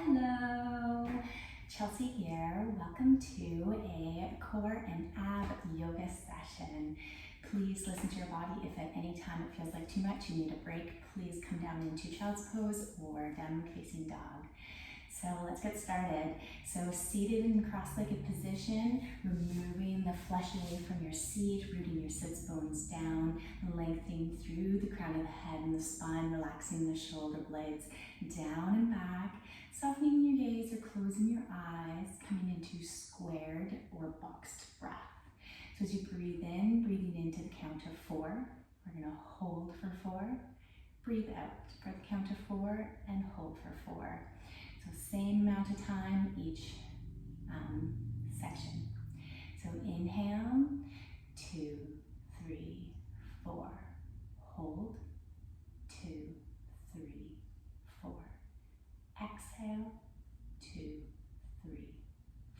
Hello, Chelsea here. Welcome to a core and ab yoga session. Please listen to your body. If at any time it feels like too much, you need a break, please come down into child's pose or downward facing dog. So let's get started. So seated in cross-legged position, removing the flesh away from your seat, rooting your sits bones down, lengthening through the crown of the head and the spine, relaxing the shoulder blades down and back, softening your gaze or closing your eyes, coming into squared or boxed breath. So as you breathe in, breathing into the count of 4, we're going to hold for 4, breathe out for the count of 4, and hold for 4. So same amount of time each section. So inhale, 2, 3, 4. Hold, 2, 3, 4. Exhale, 2, 3,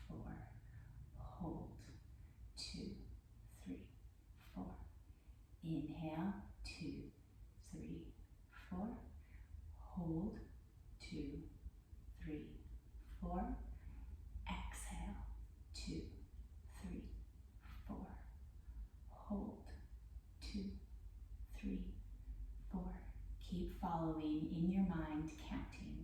4. Hold, 2, 3, 4. Inhale, 2, 3, 4. Hold, 2, 3, 4. Exhale, 2, 3, 4. Hold, 2, 3, 4. Keep following in your mind, counting.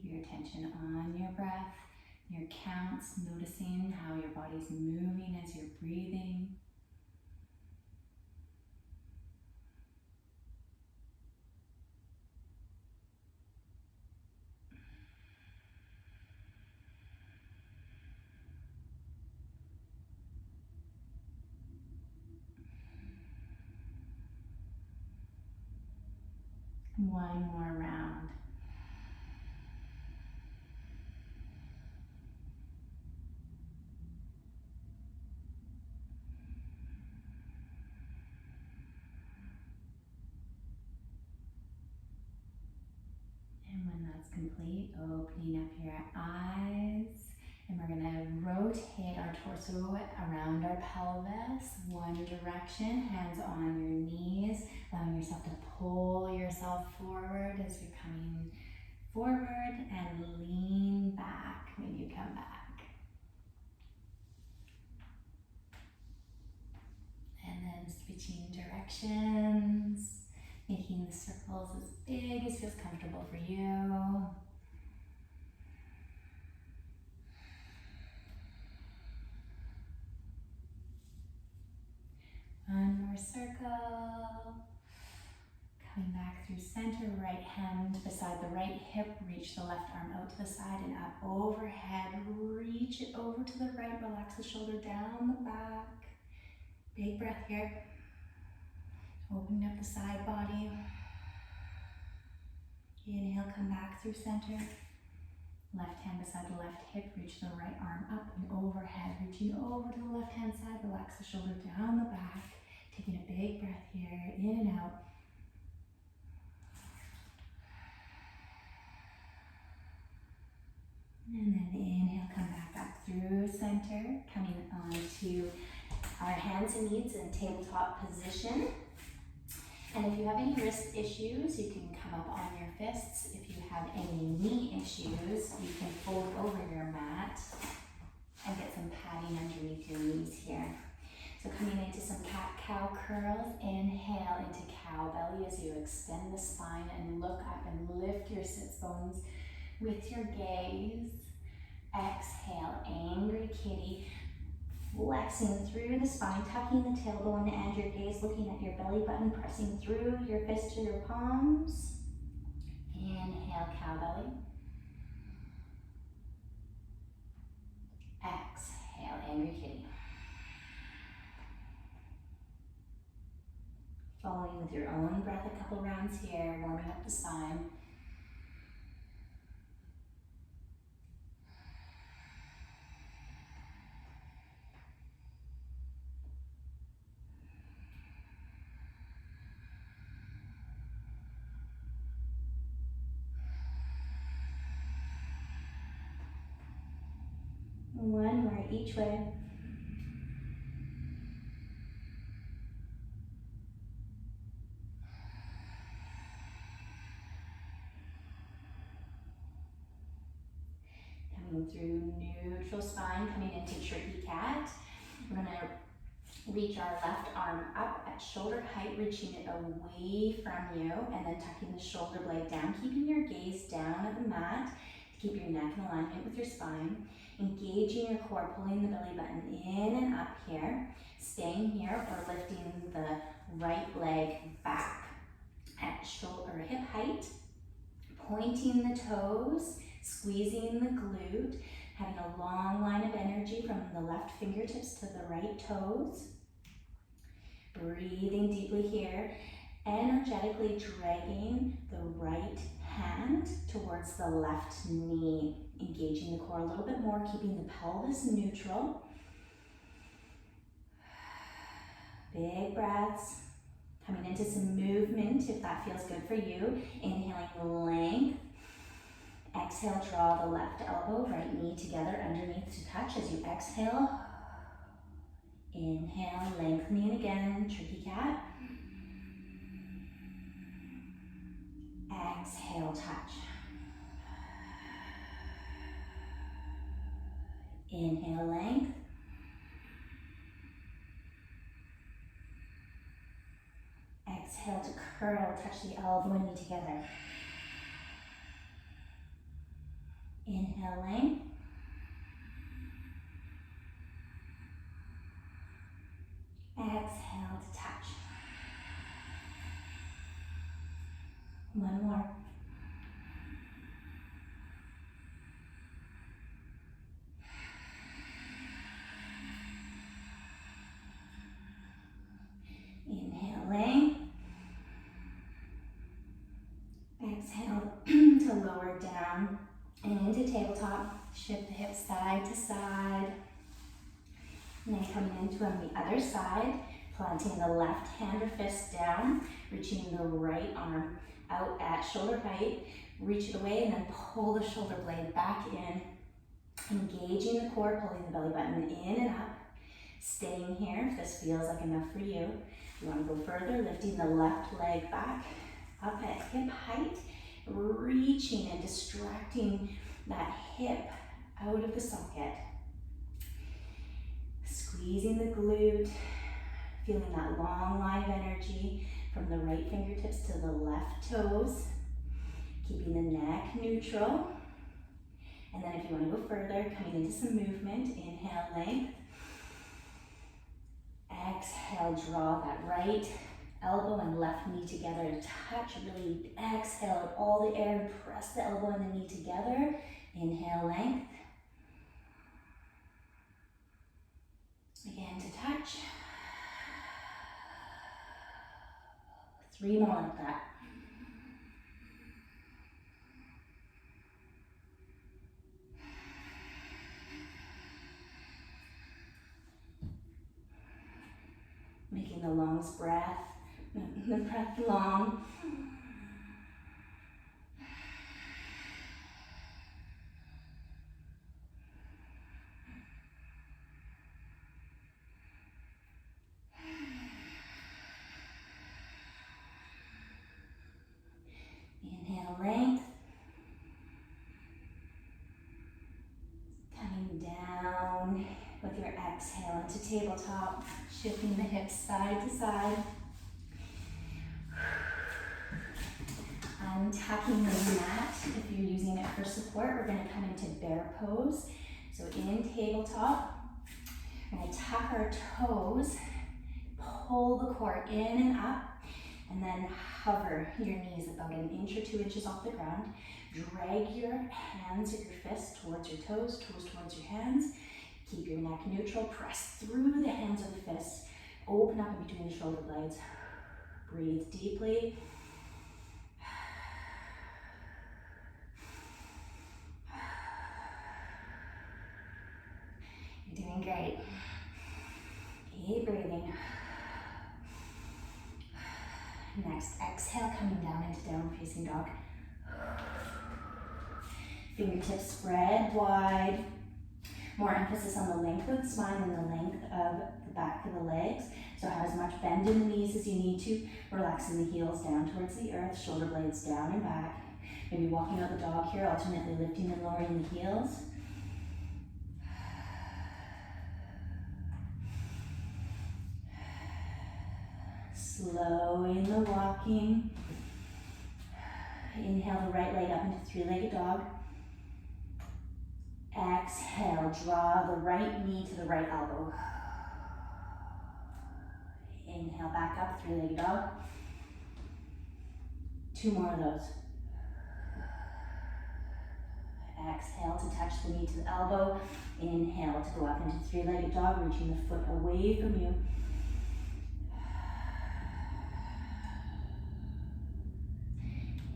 Keep your attention on your breath, your counts, noticing how your body's moving as you're breathing. One more round. And when that's complete, opening up your eyes, and we're going to rotate our torso around our pelvis, one direction, hands on your knees, allowing yourself to pull yourself forward as you're coming forward, and lean back when you come back. And then switching directions, making the circles as big as feels comfortable for you. One more circle. Coming back through center, right hand beside the right hip, reach the left arm out to the side and up overhead. Reach it over to the right, relax the shoulder down the back. Big breath here. Opening up the side body. Inhale, come back through center. Left hand beside the left hip, reach the right arm up and overhead. Reaching over to the left hand side, relax the shoulder down the back. Taking a big breath here, in and out. And then inhale, come back up through center, coming onto our hands and knees in tabletop position. And if you have any wrist issues, you can come up on your fists. If you have any knee issues, you can fold over your mat and get some padding underneath your knees here. So coming into some cat-cow curls, inhale into cow belly as you extend the spine and look up and lift your sits bones with your gaze. Exhale, angry kitty. Flexing through the spine, tucking the tailbone and your gaze looking at your belly button, pressing through your fists to your palms. Inhale, cow belly. Exhale, angry kitty. Following with your own breath a couple rounds here, warming up the spine. One more each way. Coming through neutral spine, coming into tricky cat. We're going to reach our left arm up at shoulder height, reaching it away from you, and then tucking the shoulder blade down, keeping your gaze down at the mat to keep your neck in alignment with your spine. Engaging your core, pulling the belly button in and up here, staying here or lifting the right leg back at shoulder or hip height, pointing the toes, squeezing the glute, having a long line of energy from the left fingertips to the right toes. Breathing deeply here, energetically dragging the right hand towards the left knee, engaging the core a little bit more, keeping the pelvis neutral. Big breaths, coming into some movement if that feels good for you. Inhaling length. Exhale, draw the left elbow, right knee together underneath to touch as you exhale. Inhale, lengthening again, tricky cat. Exhale, touch. Inhale, length. Exhale to curl, touch the elbow and knee together. Inhale, length. Exhale to touch. One more. Inhale, length. Exhale to lower down and into tabletop. Shift the hips side to side. And then coming into on the other side, planting the left hand or fist down, reaching the right arm out at shoulder height. Reach it away and then pull the shoulder blade back in. Engaging the core, pulling the belly button in and up. Staying here if this feels like enough for you. If you want to go further, lifting the left leg back up at hip height, reaching and distracting that hip out of the socket. Squeezing the glute, feeling that long line of energy from the right fingertips to the left toes. Keeping the neck neutral. And then if you want to go further, coming into some movement, inhale, length. Exhale, draw that right elbow and left knee together to touch. Really exhale all the air and press the elbow and the knee together. Inhale, length. Again to touch. 3 more like that. Making the longest breath, the breath long. Inhale, length. Coming down with your exhale into tabletop, shifting the hips side to side. Untucking the mat. If you're using it for support, we're going to come into bear pose. So in tabletop, We're going to tuck our toes, pull the core in and up, and then hover your knees about 1 inch or 2 inches off the ground. Drag your hands or your fists towards your toes, toes towards your hands. Keep your neck neutral. Press through the hands or the fists. Open up in between the shoulder blades. Breathe deeply. You're doing great. Keep breathing. Next, exhale, coming down into downward facing dog. Fingertips spread wide. More emphasis on the length of the spine and the length of the back of the legs. So have as much bend in the knees as you need to. Relaxing the heels down towards the earth, shoulder blades down and back. Maybe walking out the dog here, alternately lifting and lowering the heels. Slowing the walking. Inhale the right leg up into three-legged dog. Exhale, draw the right knee to the right elbow. Inhale, back up, three-legged dog. 2 more of those. Exhale to touch the knee to the elbow. Inhale to go up into three-legged dog, reaching the foot away from you.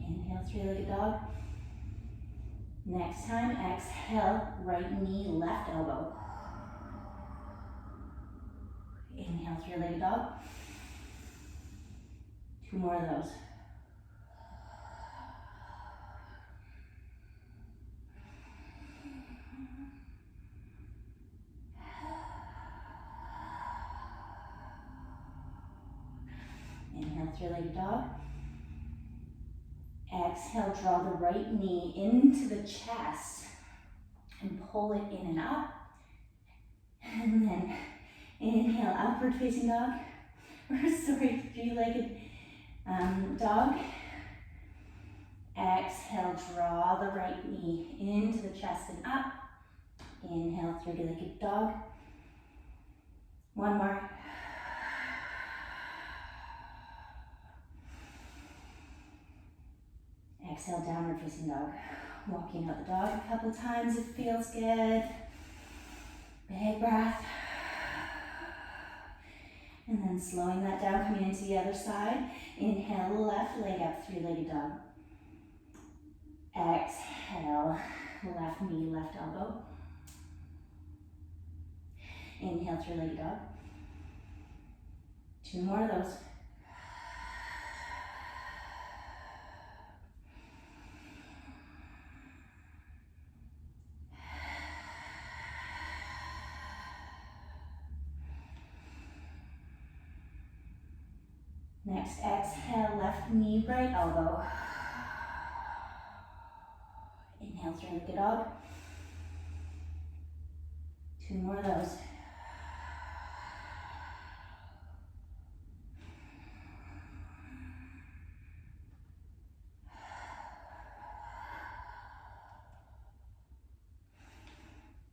Inhale, three-legged dog. Next time, exhale, right knee, left elbow. Inhale, three-legged dog. 2 more of those. Inhale, three-legged dog. Exhale, draw the right knee into the chest and pull it in and up. And then inhale, upward facing dog. Or sorry, three-legged dog. Exhale, draw the right knee into the chest and up. Inhale, three-legged dog. 1 more. Exhale, downward facing dog. Walking out the dog a couple times, it feels good. Big breath. And then slowing that down, coming into the other side. Inhale, left leg up, three-legged dog. Exhale, left knee, left elbow. Inhale, three-legged dog. 2 more of those. Next, exhale, left knee, right elbow. Inhale, three-legged dog. 2 more of those.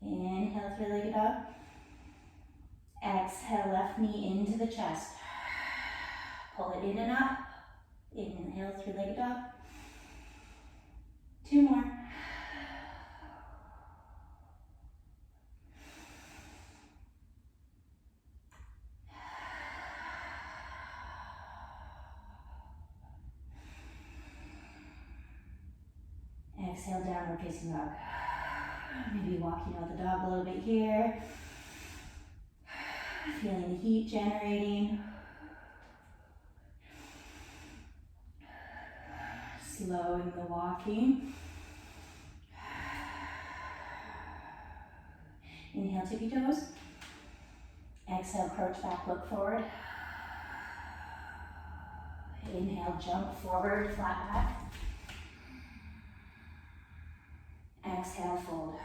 Inhale, three-legged dog. Exhale, left knee into the chest. Pull it in and up. Inhale, three-legged dog. 2 more. Exhale, downward facing dog. Maybe walking out the dog a little bit here. Feeling the heat generating. Slowing the walking. Inhale, tippy toes. Exhale, crouch back, look forward. Inhale, jump forward, flat back. Exhale, fold.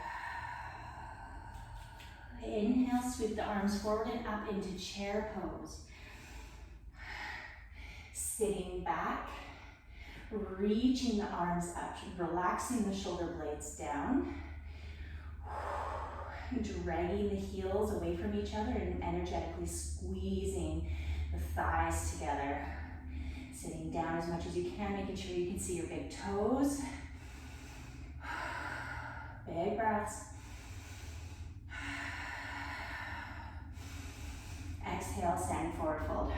Inhale, sweep the arms forward and up into chair pose. Sitting back, reaching the arms up, relaxing the shoulder blades down. dragging the heels away from each other and energetically squeezing the thighs together. Sitting down as much as you can, making sure you can see your big toes. Big breaths. Exhale, standing forward fold.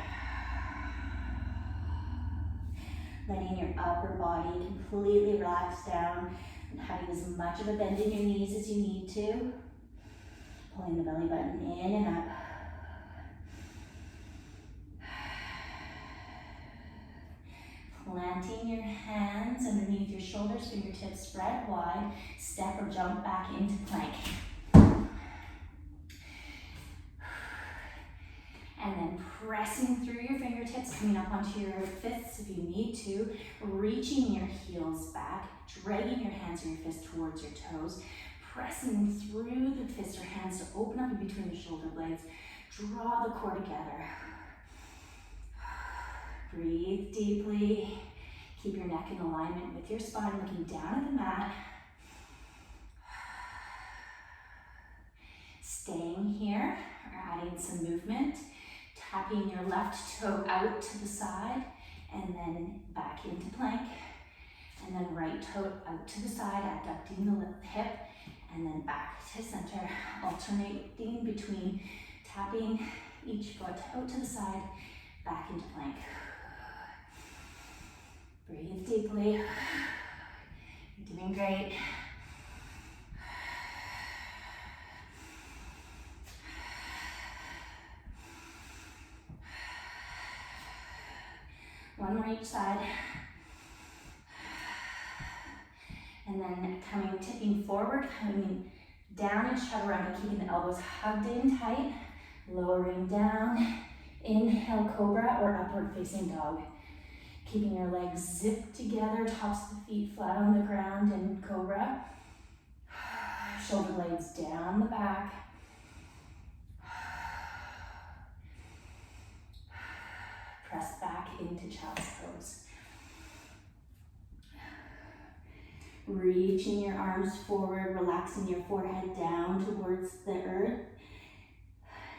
Letting your upper body completely relax down and having as much of a bend in your knees as you need to. Pulling the belly button in and up. Planting your hands underneath your shoulders, fingertips spread wide. Step or jump back into plank. And then pressing through your fingertips, coming up onto your fists if you need to, reaching your heels back, dragging your hands or your fists towards your toes, pressing through the fists or hands to open up in between the shoulder blades. Draw the core together. Breathe deeply. Keep your neck in alignment with your spine, looking down at the mat. Staying here, or adding some movement. Tapping your left toe out to the side and then back into plank. And then right toe out to the side, abducting the hip, and then back to center, alternating between tapping each foot out to the side, back into plank. Breathe deeply. You're doing great. One more each side. And then tipping forward, coming down in chaturanga, keeping the elbows hugged in tight, lowering down. Inhale, cobra or upward facing dog. Keeping your legs zipped together, tops of the feet flat on the ground in cobra. Shoulder blades down the back. Press back into child's pose. Reaching your arms forward, relaxing your forehead down towards the earth.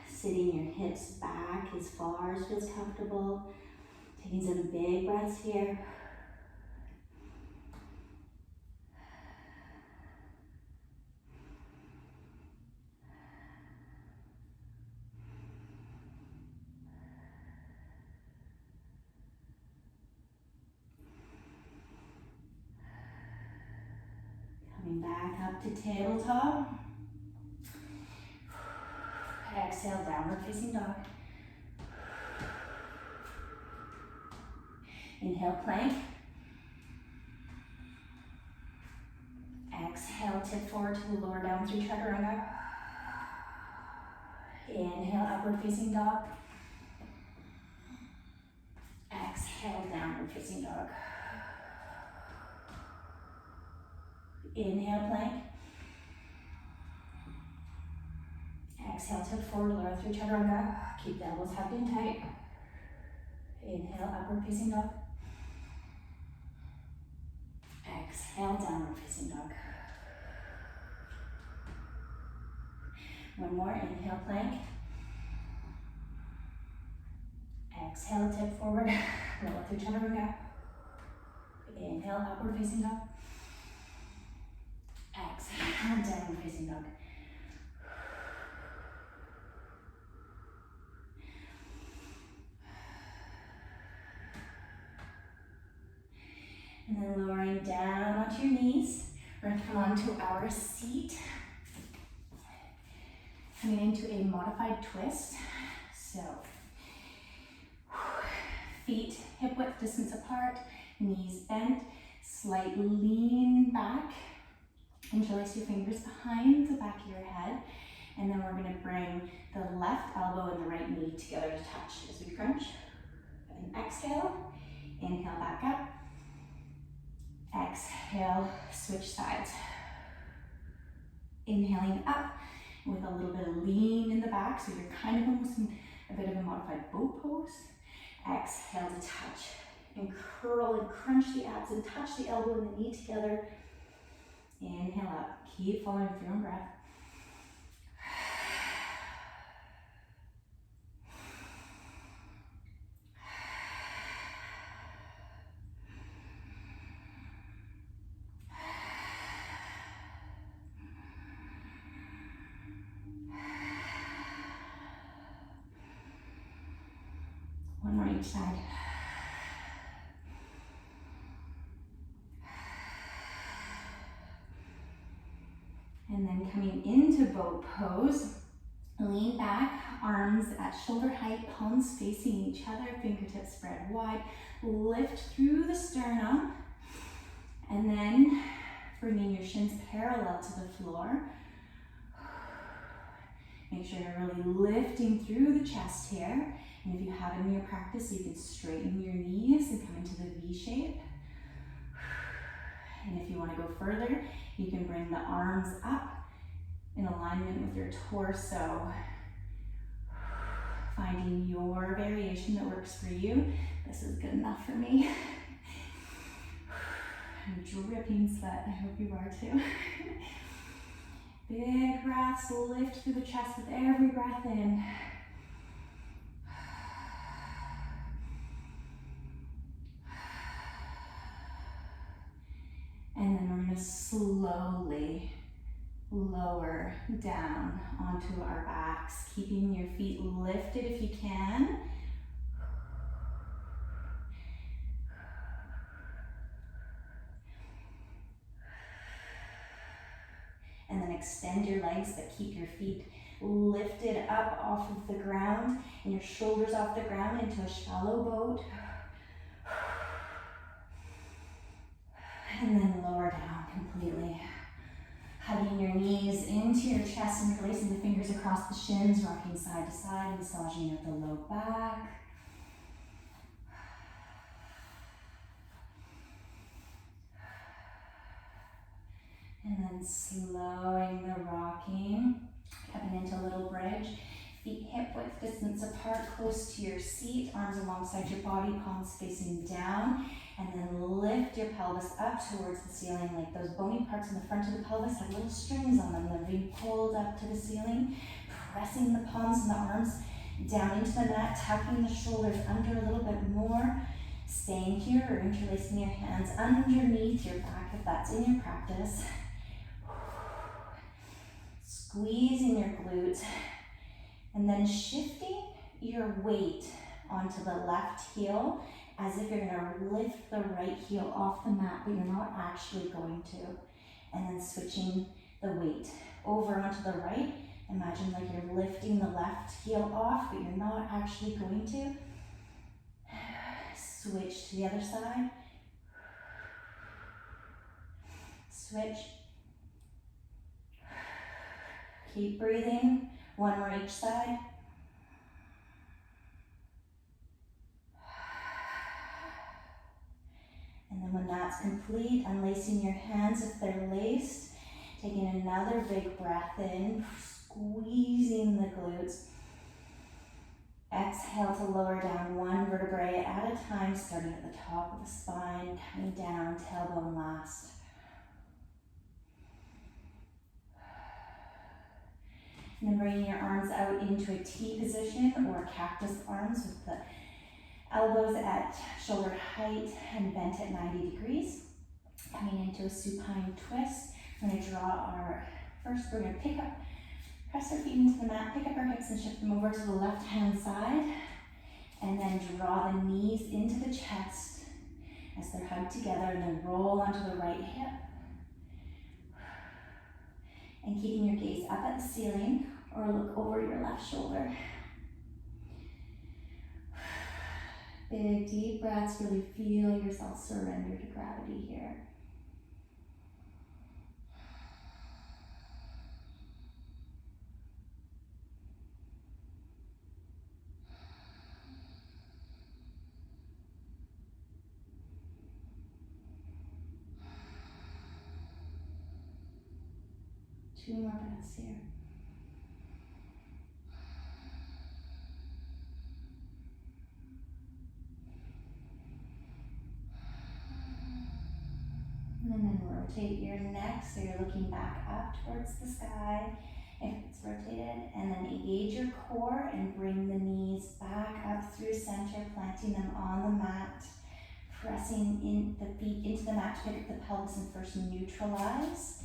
Sitting your hips back as far as feels comfortable. Taking some big breaths here. Coming back up to tabletop. Exhale, downward facing dog. Inhale, plank. Exhale, tip forward to the lower down through chaturanga. Inhale, upward facing dog. Exhale, downward facing dog. Inhale, plank. Exhale, tip forward, lower through chaturanga. Keep the elbows hugged in tight. Inhale, upward facing dog. Exhale, downward facing dog. One more, inhale, plank. Exhale, tip forward, lower through chaturanga. Inhale, upward facing dog. Exhale, downward facing dog. And then lowering down onto your knees. We're going to come onto our seat. Coming into a modified twist. So, feet hip width distance apart, knees bent, slight lean back. Interlace your fingers behind the back of your head. And then we're going to bring the left elbow and the right knee together to touch as we crunch. And exhale, inhale back up. Exhale, switch sides. Inhaling up with a little bit of lean in the back, so you're kind of almost in a bit of a modified boat pose. Exhale to touch and curl and crunch the abs and touch the elbow and the knee together. Inhale up, keep following with your own breath. One more each side. And then coming into boat pose, lean back, arms at shoulder height, palms facing each other, fingertips spread wide. Lift through the sternum, and then bringing your shins parallel to the floor. Make sure you're really lifting through the chest here. And if you have it in your practice, you can straighten your knees and come into the V shape. And if you want to go further, you can bring the arms up in alignment with your torso. Finding your variation that works for you. This is good enough for me. I'm dripping sweat. I hope you are too. Big breaths, lift through the chest with every breath in. And then we're going to slowly lower down onto our backs, keeping your feet lifted if you can. And then extend your legs, but keep your feet lifted up off of the ground and your shoulders off the ground into a shallow boat. And then lower down completely. Hugging your knees into your chest and releasing the fingers across the shins, rocking side to side, massaging at the low back. And then slowing the rocking, coming into a little bridge. Feet hip width distance apart, close to your seat, arms alongside your body, palms facing down. And then lift your pelvis up towards the ceiling, like those bony parts in the front of the pelvis have little strings on them. They're being pulled up to the ceiling, pressing the palms and the arms down into the mat, tucking the shoulders under a little bit more, staying here or interlacing your hands underneath your back if that's in your practice. Squeezing your glutes, and then shifting your weight onto the left heel as if you're going to lift the right heel off the mat, but you're not actually going to. And then switching the weight over onto the right. Imagine like you're lifting the left heel off, but you're not actually going to. Switch to the other side. Switch. Keep breathing. One more each side. And then when that's complete, unlacing your hands if they're laced. Taking another big breath in, squeezing the glutes. Exhale to lower down one vertebrae at a time, starting at the top of the spine, coming down, tailbone last. And then bringing your arms out into a T position or cactus arms with the elbows at shoulder height and bent at 90 degrees. Coming into a supine twist. We're going to we're going to pick up, press our feet into the mat, pick up our hips and shift them over to the left hand side. And then draw the knees into the chest as they're hugged together, and then roll onto the right hip. And keeping your gaze up at the ceiling or look over your left shoulder. Big deep breaths, really feel yourself surrender to gravity here. Two more breaths here. And then rotate your neck so you're looking back up towards the sky if it's rotated. And then engage your core and bring the knees back up through center, planting them on the mat. Pressing in the feet into the mat to pick up the pelvis and first neutralize.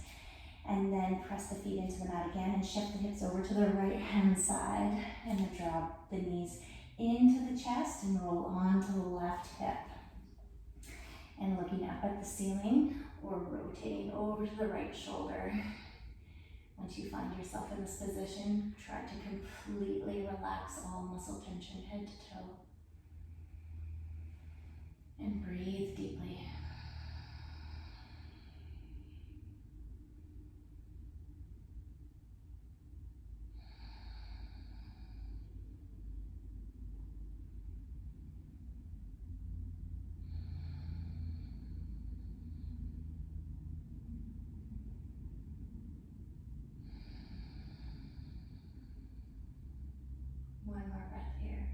And then press the feet into the mat again and shift the hips over to the right hand side. And then drop the knees into the chest and roll onto the left hip. And looking up at the ceiling or rotating over to the right shoulder. Once you find yourself in this position, try to completely relax all muscle tension head to toe. And breathe deeply. One more breath here.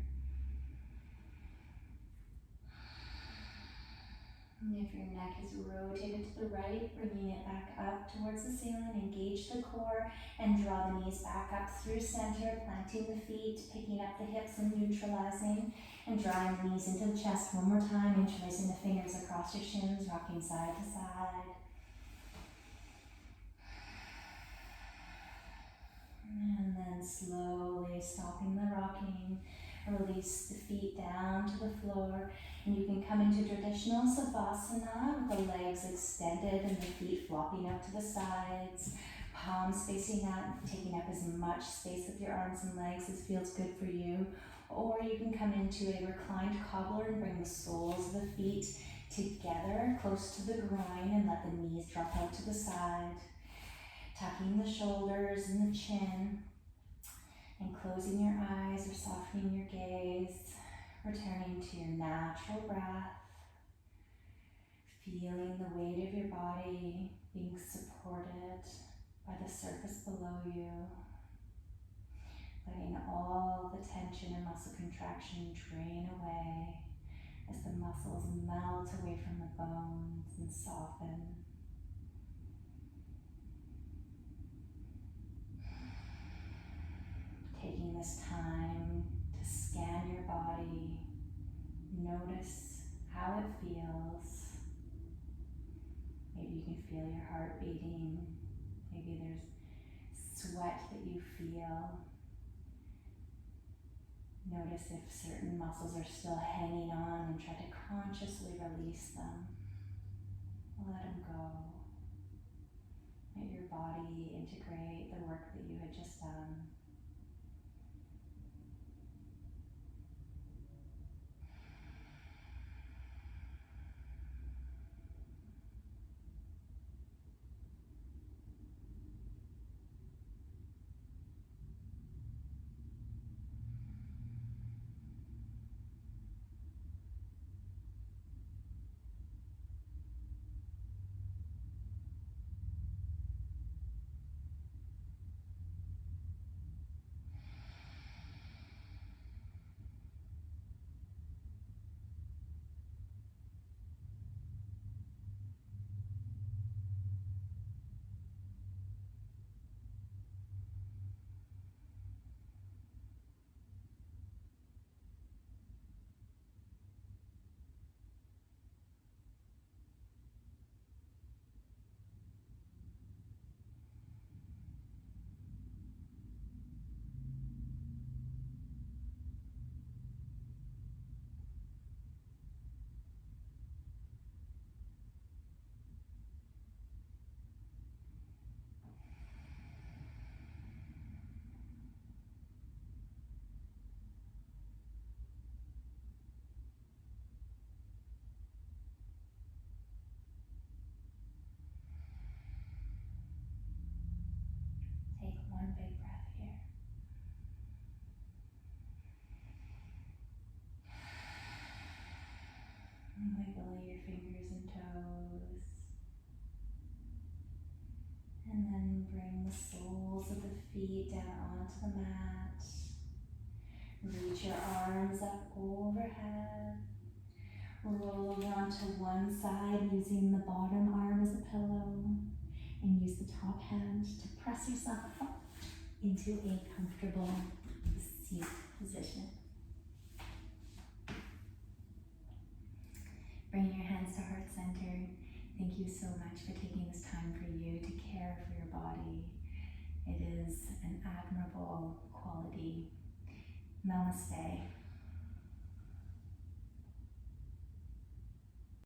And if your neck is rotated to the right, bringing it back up towards the ceiling, engage the core and draw the knees back up through center, planting the feet, picking up the hips and neutralizing, and drawing the knees into the chest one more time, interlacing the fingers across your shins, rocking side to side. And then slowly stopping the rocking, release the feet down to the floor, and you can come into traditional Savasana with the legs extended and the feet flopping out to the sides, palms facing out, taking up as much space with your arms and legs as feels good for you. Or you can come into a reclined cobbler and bring the soles of the feet together close to the groin and let the knees drop out to the side. Tucking the shoulders and the chin, and closing your eyes or softening your gaze, returning to your natural breath, feeling the weight of your body being supported by the surface below you, letting all the tension and muscle contraction drain away as the muscles melt away from the bones and soften. Taking this time to scan your body, notice how it feels. Maybe you can feel your heart beating. Maybe there's sweat that you feel. Notice if certain muscles are still hanging on and try to consciously release them. Let them go. Let your body integrate the work that you had just done. Take one big breath here. And wiggle your fingers and toes. And then bring the soles of the feet down onto the mat. Reach your arms up overhead. Roll over onto one side using the bottom arm as a pillow. And use the top hand to press yourself up into a comfortable seat position. Bring your hands to heart center. Thank you so much for taking this time for you to care for your body. It is an admirable quality. Namaste.